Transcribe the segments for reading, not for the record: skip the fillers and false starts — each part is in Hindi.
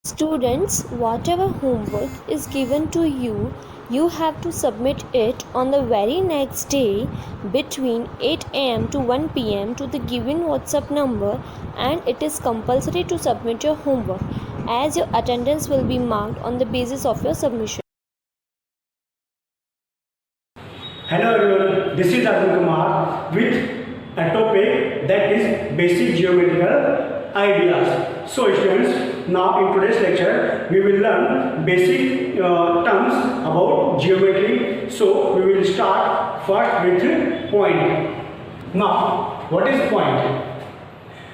Students, whatever homework is given to you, you have to submit it on the very next day between 8 am to 1 pm to the given WhatsApp number, and it is compulsory to submit your homework as your attendance will be marked on the basis of your submission. Hello everyone, this is Arvind Kumar with a topic that is basic geometrical ideas. So students, now in today's lecture we will learn basic terms about geometry. So we will start first with point. Now what is point?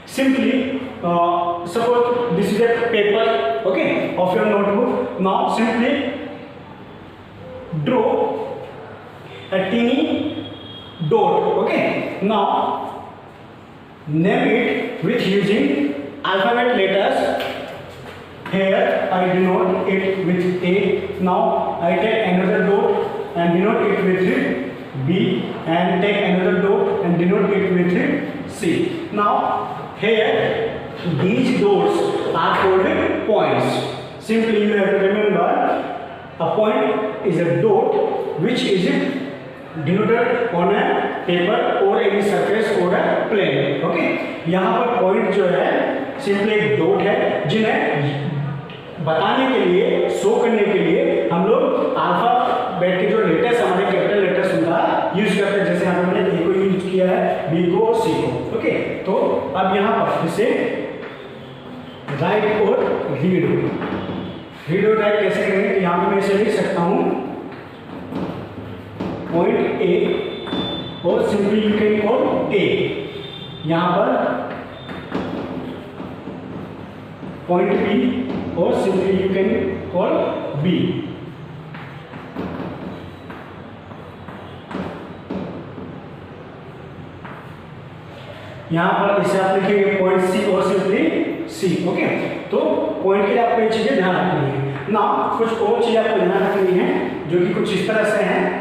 Simply suppose this is a paper, okay, of your notebook. Now simply draw a teeny dot, okay. Now name it with using alphabet letters. Here I denote it with A. Now I take another dot and denote it with B, and take another dot and denote it with C. Now here these dots are called points. Simply you have to remember, a point is a dot which is denoted on a paper or any surface or a plane, okay. यहाँ पर पॉइंट जो है सिंपली एक डॉट है जिन्हें बताने के लिए, शो करने के लिए हम लोग अल्फाबेट के जो लेटर्स हमारे कैपिटल लेटर्स उनका यूज करते हैं. जैसे यहाँ पे मैंने ए को यूज किया है, बी को और सी को, ओके. तो अब यहाँ पर इसे राइट और रीड और राइट कैसे करेंगे? यहाँ पे मैं इसे लिख सकता हूँ पॉइंट ए और simply you can call A. यहाँ पर पॉइंट बी और simply you can call B. यहाँ पर इसे आप लिखेंगे पॉइंट सी और सिंपली सी, ओके. तो पॉइंट के लिए आपको ये चीजें ध्यान रखनी है ना. कुछ और चीजें आपको ध्यान रखनी है जो कि कुछ इस तरह से हैं.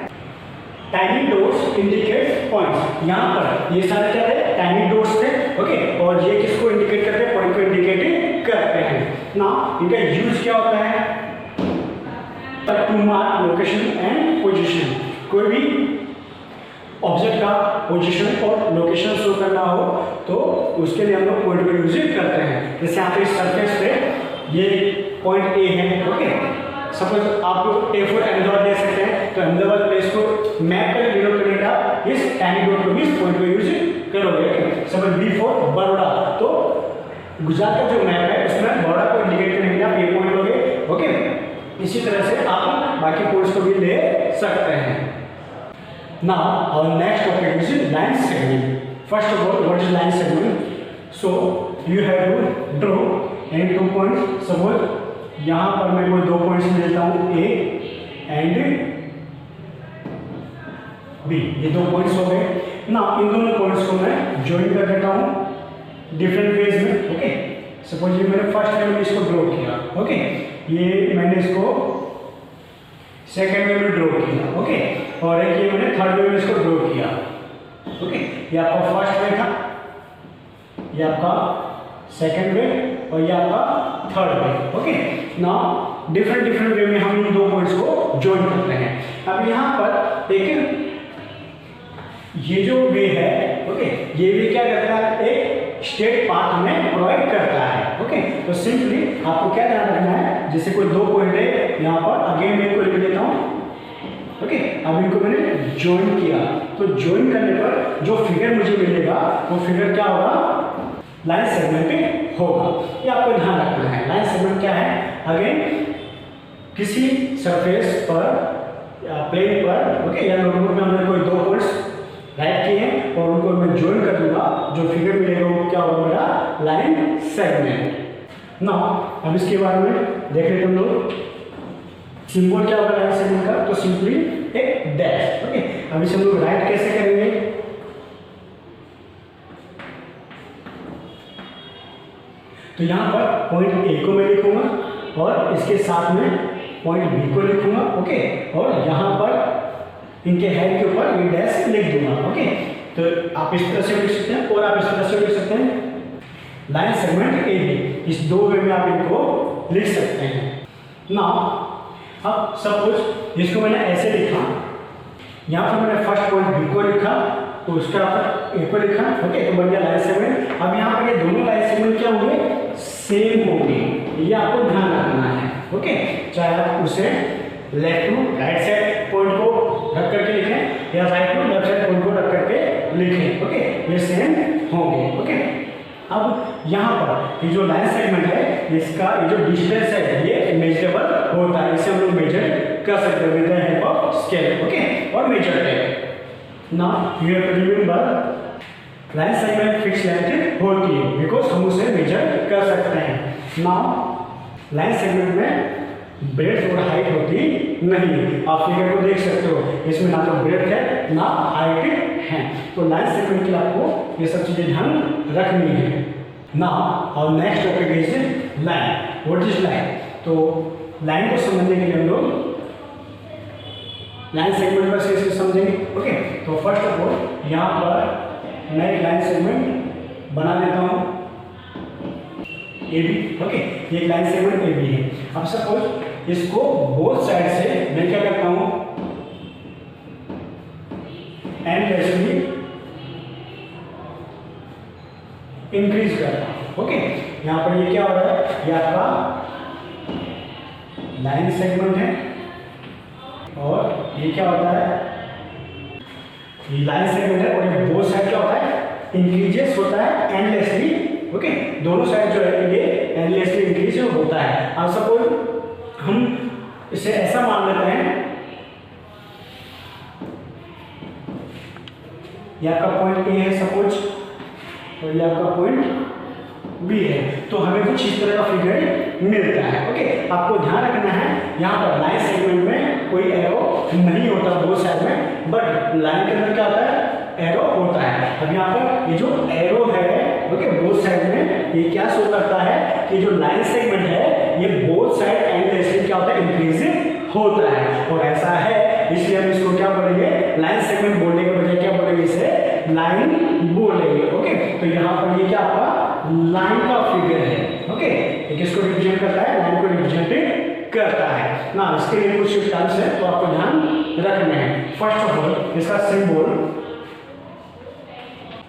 Tiny dots indicate points. यहाँ पर ये सारे क्या थे? टाइनी डॉट्स थे, ओके. और ये किसको इंडिकेट करते हैं? पॉइंट को इंडिकेट करते हैं ना. इनका यूज क्या होता है? To mark location and position. कोई भी ऑब्जेक्ट का पोजीशन और लोकेशन शो करना हो तो उसके लिए हम लोग पॉइंट को यूज करते हैं. जैसे यहाँ पे सरफेस पे ये पॉइंट ए है, ओके. सपोज आप लोग ए फॉर अहमदाबाद दे सकते हैं, तो अहमदाबाद प्लेस को मैप पर डिनोट करेगा इस टाइनी डॉट को भी, इस पॉइंट को यूज करोगे. सपोज बी फॉर बड़ौदा, तो गुजरात का जो मैप है उसमें बड़ौदा को इंडिकेट करने के लिए आप ये पॉइंट लोगे, ओके. इसी तरह से आप बाकी पॉइंट्स को भी ले सकते हैं. Now our next topic is line segment. First of all, what is line segment? So you have to draw any two points. Suppose यहाँ पर मैं कोई दो पॉइंट्स लेता हूँ, ए एंड बी. ये दो पॉइंट्स हो गए ना. इन दोनों पॉइंट्स को मैं ज्वाइन कर देता हूँ डिफरेंट वेज में, ओके. सपोज ये मैंने फर्स्ट वे में इसको ड्रॉ किया, ओके. ये मैंने इसको सेकेंड वे में ड्रॉ किया, ओके. और एक ये मैंने थर्ड वे में इसको ड्रॉ किया, ओके. ये आपका फर्स्ट वे था, ये आपका सेकेंड वे और ये आपका third way, okay. Now different way में हम इन दो पॉइंट्स को ज्वाइन करते हैं. अब यहाँ पर एक ये जो वे है, ओके, ये वे क्या करता है? एक स्ट्रेट पाथ हमें प्रोवाइड करता है, ओके. तो सिंपली आपको क्या ध्यान रखना है? जैसे कोई दो पॉइंट है यहाँ पर, अगेन मैं इनको लिख लेता हूँ, ओके. अब इनको मैंने ज्वाइन किया, तो ज्वाइन करने पर जो फिगर मुझे मिलेगा वो फिगर क्या होगा? लाइन सेगमेंट होगा. ये आपको ध्यान रखना है. लाइन सेगमेंट क्या है? अगेन किसी सरफेस पर या प्लेन पर, ओके, या नोटबुक में हमने कोई दो पॉइंट्स राइट किए हैं और उनको मैं ज्वाइन कर दूंगा, जो फिगर मिलेगा वो क्या होगा? मेरा लाइन सेगमेंट. ना अब इसके बारे में देख लेते हम लोग. सिंबल क्या होगा लाइन सेगमेंट का? तो सिंपली एक डैश, ओके. अब इसे हम लोग राइट कैसे करेंगे? तो यहाँ पर पॉइंट ए को मैं लिखूंगा और इसके साथ में पॉइंट बी को लिखूंगा, ओके. और यहाँ पर इनके हेड के ऊपर ये डैश लिख दूंगा, ओके. तो आप इस तरह से लिख सकते हैं और आप इस तरह से लिख सकते हैं. लाइन सेगमेंट ए बी, इस दो वे में आप इनको लिख सकते हैं ना। अब सपोज इसको मैंने ऐसे लिखा, यहाँ पर मैंने फर्स्ट पॉइंट बी को लिखा तो उसके ऊपर ए को लिखा, ओके, तो बन गया लाइन सेगमेंट। अब यहाँ पर ये दोनों लाइन सेगमेंट क्या होंगे, सेम होंगे, ये आपको ध्यान रखना है, ओके। चाहे आप उसे left to right side point को रख करके लिखें या right to left side point को रख करके लिखें, ओके, ये सेम होंगे, ओके। अब यहाँ पर ये जो लाइन सेगमेंट है इसका ये जो डिस्टेंस है ये मेजरेबल होता है, इसे हम लोग मेजर कर सकते हैं with the help of scale, okay, और measure tape. Now you have to remember line segment fix length होती है बिकॉज हम उसे मेजर कर सकते हैं। नाउ लाइन सेगमेंट में ब्रेड्थ और हाइट होती नहीं है, आप फिगर को देख सकते हो, इसमें ना तो ब्रेड्थ है ना हाइट है, तो लाइन सेगमेंट के लिए आपको ये सब चीजें ध्यान रखनी है। नाउ और next topic is line. What is line? तो लाइन को समझने के लिए हम लोग लाइन सेगमेंट पर से समझेंगे, ओके। तो फर्स्ट ऑफ ऑल यहाँ पर मैं एक लाइन सेगमेंट बना देता हूँ ए बी, ओके, ये एक लाइन सेगमेंट ए बी है। अब सपोज इसको बोथ साइड से मैं क्या करता हूँ, एन कैसे भी इंक्रीज करता हूँ, ओके। यहाँ पर ये क्या हो रहा है, ये आपका लाइन सेगमेंट है और ये क्या होता है, ये लाइन सेगमेंट है और ये बोथ साइड क्या होता है, इंक्रीजेस होता है एंडलेसली, ओके, दोनों साइड जो है ये एंडलेसली इंक्रीज होता है। अब सपोज हम इसे ऐसा मान लेते हैं, ये आपका पॉइंट ए है सपोज, तो ये आपका पॉइंट बी है, तो हमें कुछ इस तरह का फिगर मिलता है, ओके। आपको ध्यान रखना है यहाँ पर लाइन सेगमेंट में कोई एरो नहीं होता बोथ साइड में, बट लाइन के अंदर क्या होता है, एरो होता है। अब यहाँ पर ये जो एरो है, ओके, बोथ साइड में ये क्या शो करता है कि जो लाइन सेगमेंट है ये बोथ साइड एंडलेसली क्या होता है, इंक्रीज होता है, और ऐसा है इसलिए हम इसको क्या बोलेंगे, लाइन सेगमेंट बोलने के बजाय क्या बोलेंगे, इसे लाइन बोलेंगे, ओके। तो यहाँ पर ये क्या आपका लाइन का फिगर है, ओके, ये किसको रिप्रेजेंट करता है, लाइन को रिप्रेजेंट करता है ना। इसके लिए कुछ टर्म्स है तो आपको ध्यान रखना है। फर्स्ट ऑफ ऑल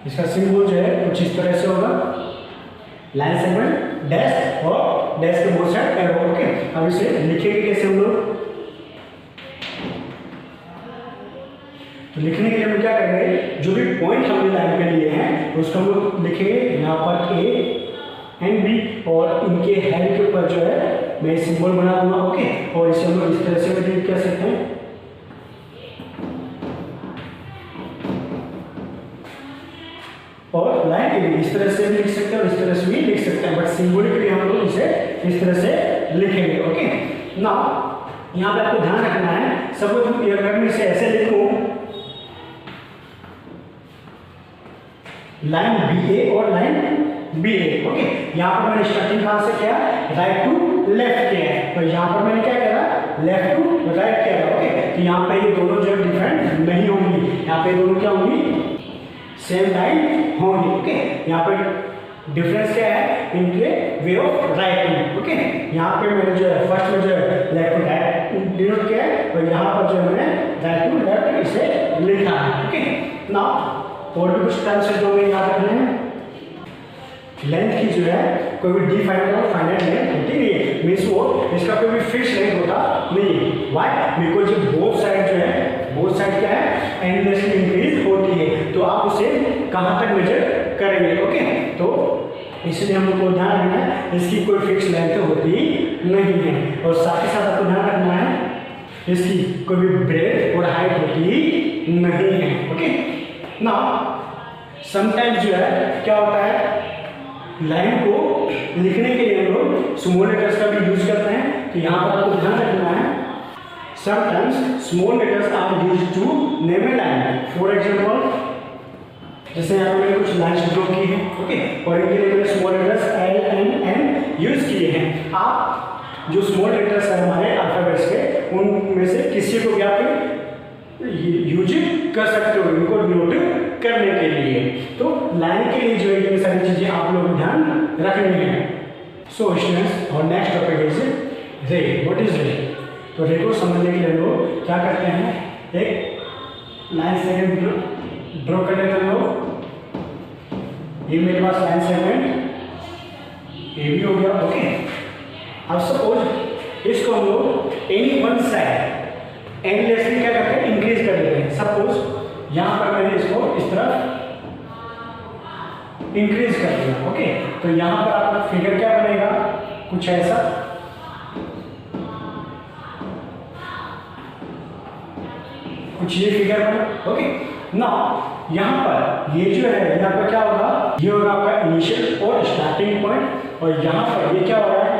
इसका सिंबल जो है कुछ इस तरह से होगा, लाइन सेगमेंट डैश और डैश के बोथ साइड एरो, ओके। अब इसे लिखेंगे कैसे हम लोग, तो लिखने के लिए हम क्या करेंगे, जो भी पॉइंट हमने लाइन पे लिए हैं उसको हम लोग लिखेंगे यहाँ पर ए एंड बी, और इनके हेड के ऊपर जो है मैं सिंबल बना दूंगा, ओके, और इसे हम लोग इस तरह से भी लिख कर सकते हैं, और लाइन के इस तरह से भी लिख सकते हैं और इस तरह से भी लिख सकते हैं, बट सिंबॉलिकली हम लोग इसे इस तरह से लिखेंगे, ओके। नाउ यहाँ पे आपको ध्यान रखना है, सपोज अगर मैं इसे ऐसे लिखूं, लाइन बी ए और लाइन बी ए, ओके। यहाँ पर मैंने स्टार्टिंग कहाँ से किया, राइट टू लेफ्ट किया है, तो यहाँ पर मैंने क्या करा, लेफ्ट टू राइट किया है, ओके। तो यहाँ पे ये दोनों जो डिफरेंट नहीं होंगी, यहाँ पे दोनों क्या होंगी, सेम लाइन होंगी, ओके। यहाँ पे डिफरेंस क्या है, इनके वे ऑफ राइटिंग, ओके। यहाँ पे मैंने जो है फर्स्ट में जो है लेफ्ट टू राइट डिनोट किया है, और यहाँ पर जो है मैंने राइट टू लेफ्ट इसे लिखा है, ओके। नाउ और भी कुछ टर्म्स है जो हमें याद रखने हैं, लेंथ की जो है कोई भी डिफाइनेट और फाइनाइट लेंथ होती नहीं है, मीन्स वो इसका कोई भी फिक्स लेंथ होता नहीं है। व्हाई? बिकॉज ये बोथ साइड जो है, बोथ साइड क्या है, एंडलेसली इंक्रीज होती है, तो आप उसे कहाँ तक मेजर करेंगे, ओके। तो इसलिए हम लोग को ध्यान रखना है इसकी कोई फिक्स लेंथ होती नहीं है, और साथ ही साथ आपको ध्यान रखना है इसकी कोई भी ब्रेथ और हाइट होती नहीं है, ओके। ना समटाइम्स जो है क्या होता है, लाइन को लिखने के लिए हम लोग स्मॉल लेटर्स का भी यूज करते हैं, तो यहाँ पर आपको ध्यान रखना है sometimes small letters are used to name a line. For example जैसे यहाँ पर मैंने कुछ लाइन्स ड्रॉ की है, ओके, और इनके लिए मैंने small letters L and N use किए हैं। आप जो स्मॉल लेटर्स है हमारे अल्फाबेट्स के, उनमें से किसी को भी आप यूज कर सकते हो इनको डिनोट करने के लिए। तो लाइन के लिए जो है ये सारी चीजें आप लोग ध्यान रखनी है। सो स्टूडेंट्स और नेक्स्ट टॉपिक इज रे। व्हाट इज रे? तो रे को समझने के लिए लोग क्या करते हैं, एक लाइन सेगमेंट ड्रॉ कर लेते हैं लोग। ये मेरे पास लाइन सेगमेंट ए भी हो गया। ओके, अब सपोज इसको हम लोग एनी वन साइड एंडलेसली क्या करते हैं, इंक्रीज कर देते हैं। सपोज यहाँ पर मैंने इसको इस तरफ इंक्रीज कर दिया। ओके, तो यहाँ पर आपका फिगर क्या बनेगा, कुछ ऐसा। कुछ ये फिगर बना। ओके, ना यहाँ पर ये जो है यहाँ पर क्या होगा, ये होगा आपका इनिशियल और स्टार्टिंग पॉइंट, और यहाँ पर ये क्या हो रहा है,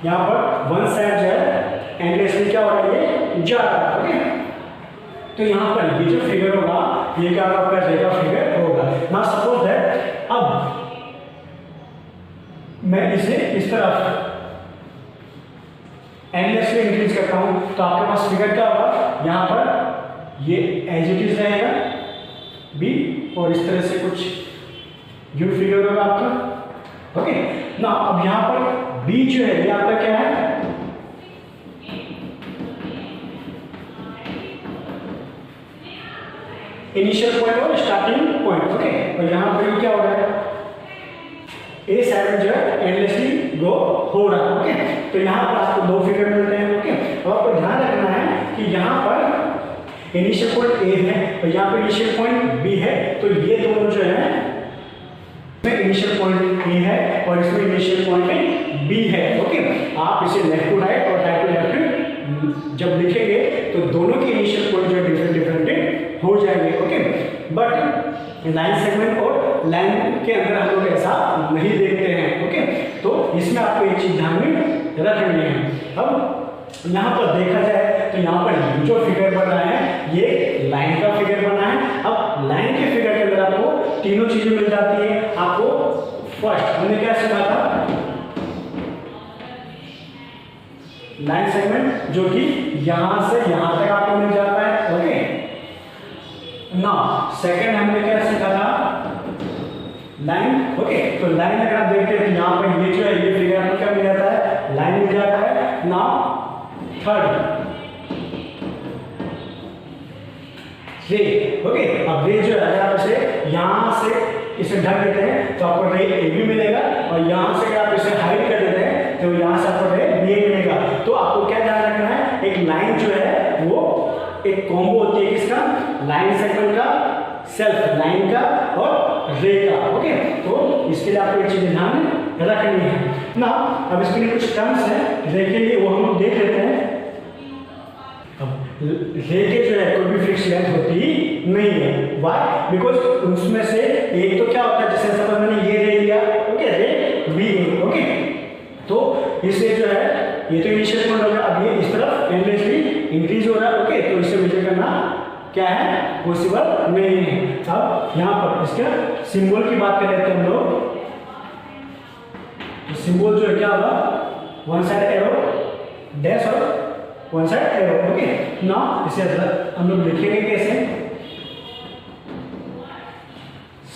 यहाँ पर वन साइड जो है एंडलेसली क्या हो रहा है, ये जा रहा है। ओके, तो यहाँ पर ये जो फिगर होगा ये क्या होगा, आपका रे का फिगर होगा। ना सपोज दैट अब मैं इसे इस तरफ एंडलेसली इंक्रीज करता हूँ, तो आपके पास फिगर क्या होगा, यहाँ पर ये एज इट इज रहेगा बी, और इस तरह से कुछ यू फिगर होगा आपका। ओके ना, अब यहाँ पर बी जो है ये आपका क्या है, इनिशियल पॉइंट और स्टार्टिंग पॉइंट। ओके, और यहाँ पर क्या हो रहा है, ए साइड जो है एंडलेसली गो हो रहा है। ओके, तो यहाँ पर आपको दो फिगर मिलते हैं। ओके, और आपको ध्यान रखना है कि यहाँ पर इनिशियल पॉइंट ए है और यहाँ पर इनिशियल पॉइंट बी है, तो ये दोनों जो है इसमें इनिशियल पॉइंट ए है और इसमें इनिशियल पॉइंट बी है। ओके, आप इसे लेफ्ट टू राइट और राइट टू लेफ्ट जब लिखेंगे तो दोनों के इनिशियल पॉइंट जो है डिफरेंट डिफरेंट हो जाएंगे। ओके, बट लाइन सेगमेंट और लाइन के अंदर हम लोग ऐसा नहीं देखते हैं। ओके, तो इसमें आपको एक चीज ध्यान में रखनी है। अब यहाँ पर देखा जाए तो यहाँ पर जो फिगर बना है ये लाइन का फिगर बना है। अब लाइन के फिगर के अंदर आपको तीनों चीजें मिल जाती है। आपको फर्स्ट हमने क्या सीखा था, लाइन सेगमेंट जो कि यहां से यहां तक आपको मिल जाता है। ओके ना, सेकंड हमने क्या सीखा था, लाइन। ओके, तो लाइन अगर आप देखते हैं तो यहाँ पर ये जो है ये फिगर आपको क्या मिल जाता है, लाइन मिल जाता है। ना थर्ड रे। ओके, अब रे जो है अगर आप इसे यहाँ से इसे ढक देते हैं तो आपको रे ए भी मिलेगा, और यहाँ से अगर आप इसे हाइड कर देते हैं तो यहाँ से आपको रे बी मिलेगा। तो आपको क्या ध्यान रखना है, एक लाइन जो है वो एक कॉम्बो होती है किसका, लाइन सेगमेंट का, सेल्फ लाइन का और रे का। ओके, तो इसके लिए आपको एक चीज ध्यान रखनी है ना। अब इसके लिए कुछ टर्म्स हैं रे के लिए, वो हम लोग देख लेते हैं। रे के जो है कोई भी फिक्स लेंथ होती नहीं है। व्हाई? बिकॉज उसमें से एक तो क्या होता है, जैसे सपोज मैंने ये रे लिया, ओके, रे बी ए। ओके, तो इससे जो है ये तो इनिशियल पॉइंट हो गया, अब ये इस तरफ एंडलेसली इंक्रीज हो रहा है। ओके, तो इसे मेजर करना क्या है, पॉसिबल नहीं है। अब यहाँ पर इसका सिंबल की बात कर लेते हैं हम लोग। तो सिंबल जो है क्या होगा, वन साइड एरो डैश और वन साइड एरो। ओके ना, इसे हम लोग लिखेंगे कैसे,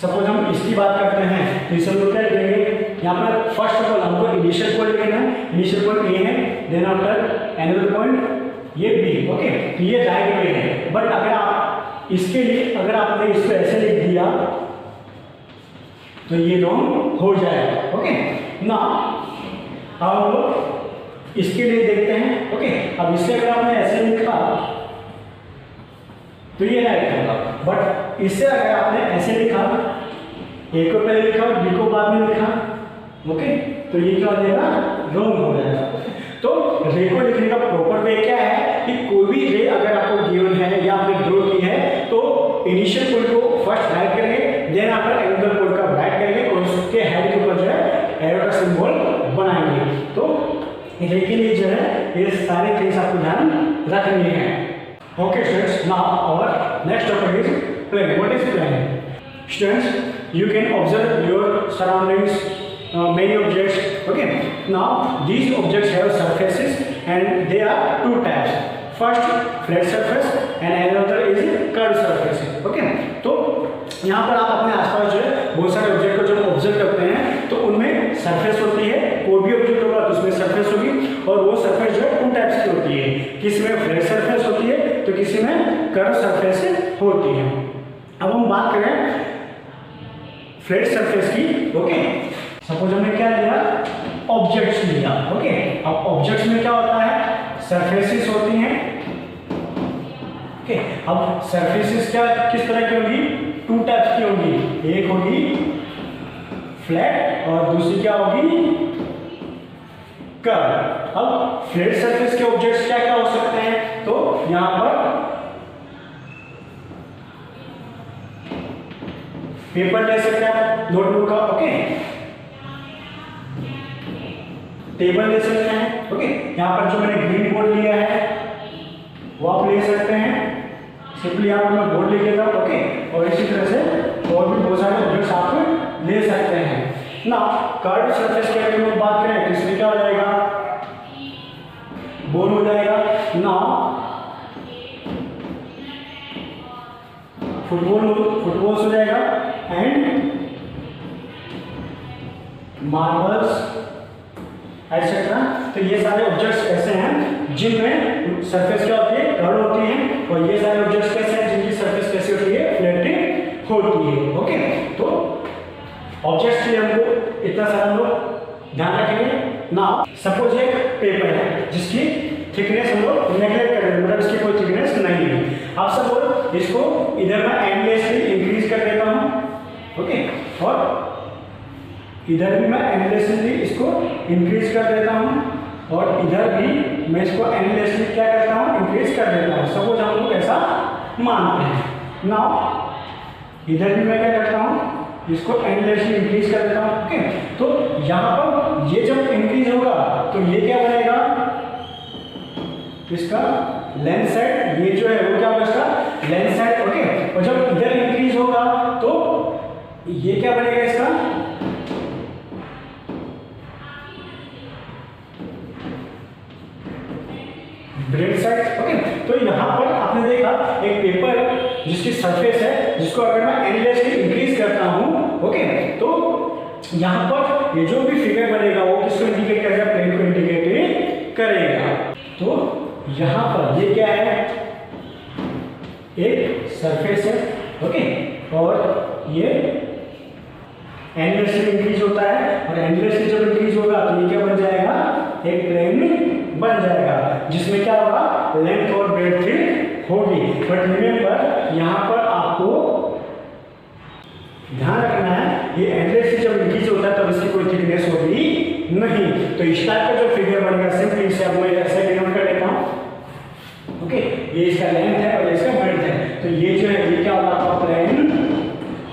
सपोज हम इसकी बात करते हैं तो इसे हम लोग क्या लिखेंगे, यहाँ पर फर्स्ट ऑफ ऑल हमको इनिशियल पॉइंट लेना है। इनिशियल पॉइंट ए है, देन आफ्टर एनदर पॉइंट ये बी। ओके, तो ये राइट वे है। बट अगर आप इसके लिए अगर आपने इसको ऐसे लिख दिया तो ये रॉन्ग हो जाएगा। ओके ना, अब हम लोग इसके लिए देखते हैं। ओके, अब इससे अगर आपने ऐसे लिखा तो ये राइट होगा, बट इससे अगर आपने ऐसे लिखा, ए को पहले लिखा और बी को बाद में लिखा, ओके, तो ये क्या हो जाएगा, रॉन्ग हो जाएगा। तो रे को लिखने का प्रॉपर वे क्या है कि कोई भी रे अगर आपको गिवन है या आपने ड्रॉ की है तो इनिशियल पॉइंट को फर्स्ट राइट करेंगे, देन आफ्टर एंगल पॉइंट का राइट करेंगे और उसके हेड के ऊपर जो है एरो का सिंबल बनाएंगे। तो रे के लिए जो है ये सारे थिंग्स आपको ध्यान रखनी है। Okay students, now our next topic is plane. What is plane? Students, you can observe your surroundings, many objects. Okay, now these objects have surfaces and they are two types. First, flat surface and another is curved surface. Okay, यहाँ पर आप अपने आसपास जो है बहुत सारे ऑब्जेक्ट को जब ऑब्जर्व करते हैं तो उनमें सरफेस होती है, कोई भी ऑब्जेक्ट होगा तो उसमें सरफेस होगी, और वो सरफेस जो है 2 टाइप्स की होती है, किसी में फ्लैट सरफेस होती है तो किसी में कर्व सरफेस होती है। अब हम बात करें फ्लैट सरफेस की। ओके, सपोज हमने क्या लिया, ऑब्जेक्ट्स लिया। ओके, अब ऑब्जेक्ट्स में क्या होता है, सरफेसेस होती हैं। ओके, अब सरफेसेस क्या किस तरह की होगी, 2 टाइप्स की होगी, एक होगी फ्लैट और दूसरी क्या होगी, कर्व। अब फ्लैट सरफेस के ऑब्जेक्ट्स क्या क्या हो सकते हैं, तो यहां पर पेपर ले सकते हैं आप, नोटबुक का। ओके, टेबल ले सकते हैं। ओके, यहाँ पर जो मैंने ग्रीन बोर्ड लिया है वो आप ले सकते हैं, सिंपली यहाँ पर मैं बोर्ड लिख देता हूँ। ओके, और इसी तरह से और भी बहुत सारे ऑब्जेक्ट्स आप ले सकते हैं ना। कर्व सरफेस के बारे में बात करें तो इसमें क्या हो जाएगा, बोर्ड हो जाएगा ना, फुटबॉल्स हो जाएगा एंड मार्बल्स एटसेट्रा। तो ये सारे ऑब्जेक्ट्स ऐसे हैं जिनमें सरफेस क्या होती है, कर्व होती है, और ये सारे ऑब्जेक्ट्स कैसे हैं जिनकी सरफेस कैसी होती है, फ्लैट होती है। ओके, तो ऑब्जेक्ट्स के लिए हमको इतना सारा लोग ध्यान रखेंगे ना। सपोज एक पेपर है जिसकी थिकनेस हम लोग नेगलेक्ट कर रहे हैं, मतलब इसकी कोई थिकनेस नहीं है। आप सपोज इसको इधर मैं एंडलेसली इंक्रीज कर देता हूँ। ओके, और इधर भी मैं एंडलेसली इसको इंक्रीज कर देता हूँ, और इधर भी मैं इसको एंडलेसली क्या करता हूँ, इंक्रीज कर देता हूँ। सपोज हम लोग ऐसा मानते हैं ना, इधर भी मैं क्या करता हूँ, इसको एंडलेसली इंक्रीज कर देता हूँ। ओके, तो यहाँ पर ये जब इंक्रीज होगा तो ये क्या बनेगा, इसका लेंथ साइड, ये जो है वो क्या होगा, इसका लेंथ साइड। ओके, और जब इधर इंक्रीज होगा तो ये क्या बनेगा, इसका ब्रेड साइड। ओके, तो यहाँ पर आपने देखा एक पेपर जिसकी सरफेस है, जिसको अगर मैं एंडलेसली इंक्रीज करता हूँ, ओके, तो यहाँ पर ये जो भी फिगर बनेगा वो किसको इंडिकेट करेगा, प्लेन को इंडिकेट करेगा। तो यहाँ पर ये क्या है, एक सरफेस है। ओके, और ये एंडलेसली इंक्रीज होता है, और एंडलेसली जब इंक्रीज होगा तो ये क्या बन जाएगा, एक प्लेन बन जाएगा जिसमें क्या होगा, लेंथ और ब्रेड्थ होगी। बट रिमेंबर यहाँ पर आपको ध्यान रखना है, ये एंडलेसली जब इंक्रीज होता है तब इसकी कोई थिकनेस होगी नहीं। तो इस टाइप का जो फिगर बनेगा, सिंपली इसे अब मैं ऐसे डिनोट कर देता हूँ। ओके, ये इसका लेंथ है और इसका ब्रेड्थ है, तो ये जो है ये क्या होगा, आपका प्लेन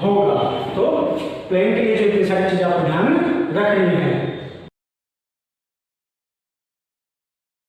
होगा। तो प्लेन के लिए जो इतनी सारी चीजें आपको ध्यान रखनी है।